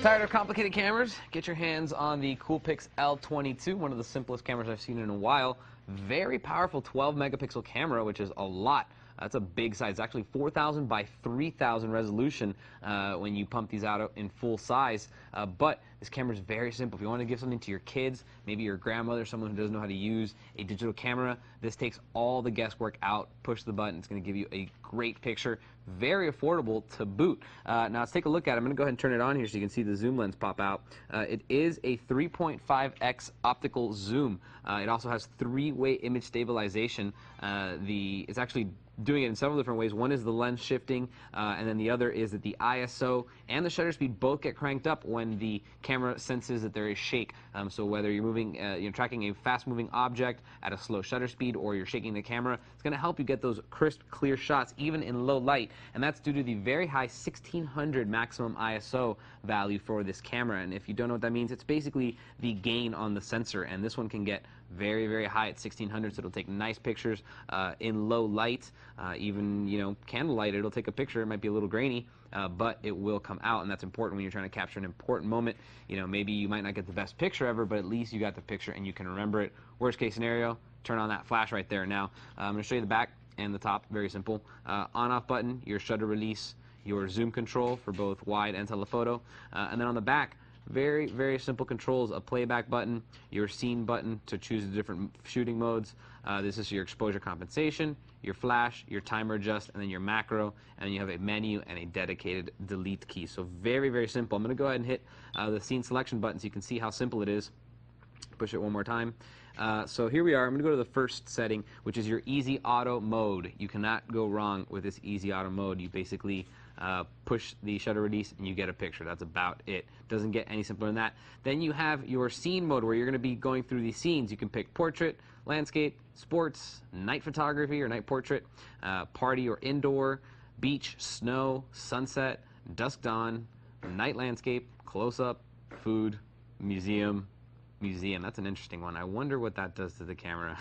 Tired of complicated cameras? Get your hands on the Coolpix L22, one of the simplest cameras I've seen in a while. Very powerful 12 megapixel camera, which is a lot. That's a big size. It's actually 4,000 by 3,000 resolution when you pump these out in full size. But this camera is very simple. If you want to give something to your kids, maybe your grandmother, someone who doesn't know how to use a digital camera, this takes all the guesswork out. Push the button. It's going to give you a great picture. Very affordable to boot. Now let's take a look at it. I'm going to go ahead and turn it on here so you can see the zoom lens pop out. It is a 3.5x optical zoom. It also has three-way image stabilization. It's actually doing it in several different ways. One is the lens shifting, and then the other is that the ISO and the shutter speed both get cranked up when the camera senses that there is shake. So whether you're moving, you're tracking a fast-moving object at a slow shutter speed, or you're shaking the camera, it's going to help you get those crisp, clear shots even in low light. And that's due to the very high 1600 maximum ISO value for this camera. And if you don't know what that means, it's basically the gain on the sensor. And this one can get very, very high at 1600, so it'll take nice pictures in low light. Even, candlelight, it'll take a picture. It might be a little grainy, but it will come out, and that's important when you're trying to capture an important moment. Maybe you might not get the best picture ever, but at least you got the picture and you can remember it. Worst case scenario, turn on that flash right there. Now, I'm going to show you the back and the top. Very simple. On-off button, your shutter release, your zoom control for both wide and telephoto, and then on the back, very, very simple controls. A playback button, your scene button to choose the different shooting modes. This is your exposure compensation, your flash, your timer adjust, and then your macro. And then you have a menu and a dedicated delete key. So very, very simple. I'm going to go ahead and hit the scene selection button so you can see how simple it is. Push it one more time. So here we are. I'm going to go to the first setting, which is your easy auto mode. You cannot go wrong with this easy auto mode. You basically push the shutter release and you get a picture. That's about it. Doesn't get any simpler than that. Then you have your scene mode, where you're going to be going through these scenes. You can pick portrait, landscape, sports, night photography or night portrait, party or indoor, beach, snow, sunset, dusk dawn, night landscape, close-up, food, museum. That's an interesting one. I wonder what that does to the camera.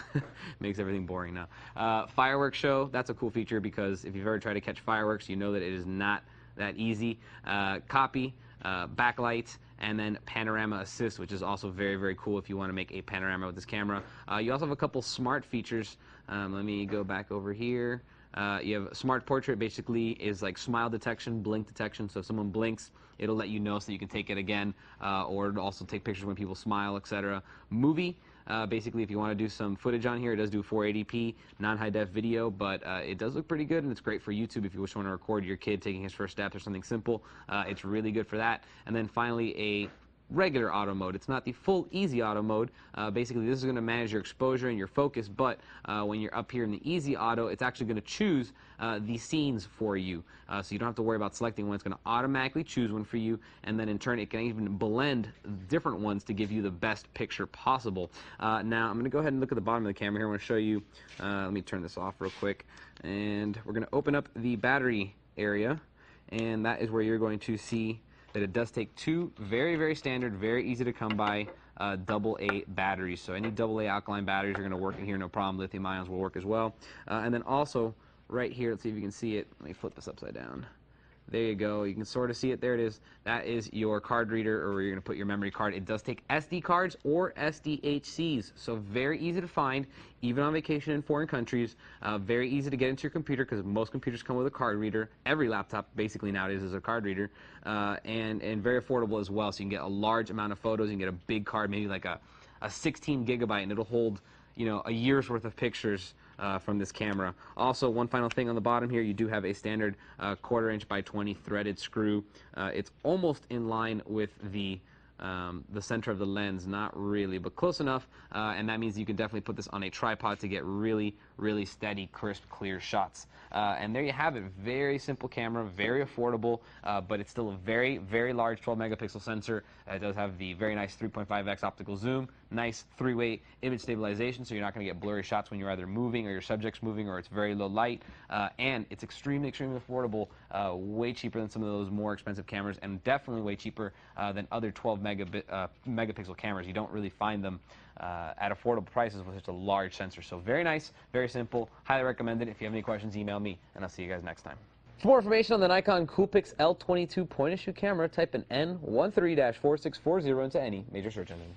Makes everything boring now. Fireworks show, that's a cool feature, because if you've ever tried to catch fireworks, you know that it is not that easy. Copy, backlight, and then panorama assist, which is also very, very cool if you want to make a panorama with this camera. You also have a couple smart features. Let me go back over here. You have smart portrait. Basically is like smile detection, blink detection. So if someone blinks, it'll let you know so you can take it again, or it'll also take pictures when people smile, etc. Movie. Basically, if you want to do some footage on here, it does do 480p non-high def video, but it does look pretty good, and it's great for YouTube if you just want to record your kid taking his first steps or something simple. It's really good for that. And then finally, a regular auto mode. It's not the full easy auto mode. Basically, this is going to manage your exposure and your focus, but when you're up here in the easy auto, it's actually going to choose the scenes for you. So you don't have to worry about selecting one. It's going to automatically choose one for you, and then in turn, it can even blend different ones to give you the best picture possible. Now, I'm going to go ahead and look at the bottom of the camera here. I want to show you, let me turn this off real quick, and we're going to open up the battery area, and that is where you're going to see that it does take two very, very standard, very easy to come by AA batteries. So any AA alkaline batteries are going to work in here, no problem. Lithium ions will work as well. And then also right here, let's see if you can see it. Let me flip this upside down. There you go. You can sort of see it. There it is. That is your card reader, or where you're going to put your memory card. It does take SD cards or SDHCs, so very easy to find, even on vacation in foreign countries. Very easy to get into your computer, because most computers come with a card reader. Every laptop basically nowadays is a card reader, and very affordable as well. So you can get a large amount of photos. You can get a big card, maybe like a 16 gigabyte, and it'll hold a year's worth of pictures from this camera. Also, one final thing on the bottom here, you do have a standard 1/4 inch by 20 threaded screw. It's almost in line with the center of the lens, not really, but close enough, and that means you can definitely put this on a tripod to get really, really steady, crisp, clear shots. And there you have it. Very simple camera, very affordable, but it's still a very, very large 12 megapixel sensor. It does have the very nice 3.5x optical zoom, nice three-way image stabilization, so you're not going to get blurry shots when you're either moving or your subject's moving or it's very low light. And it's extremely, extremely affordable, way cheaper than some of those more expensive cameras, and definitely way cheaper than other 12 megapixel cameras. You don't really find them at affordable prices with such a large sensor. So very nice, very simple, highly recommended. If you have any questions, email me, and I'll see you guys next time. For more information on the Nikon Coolpix L22 point-and-shoot camera, type in N13-4640 into any major search engine.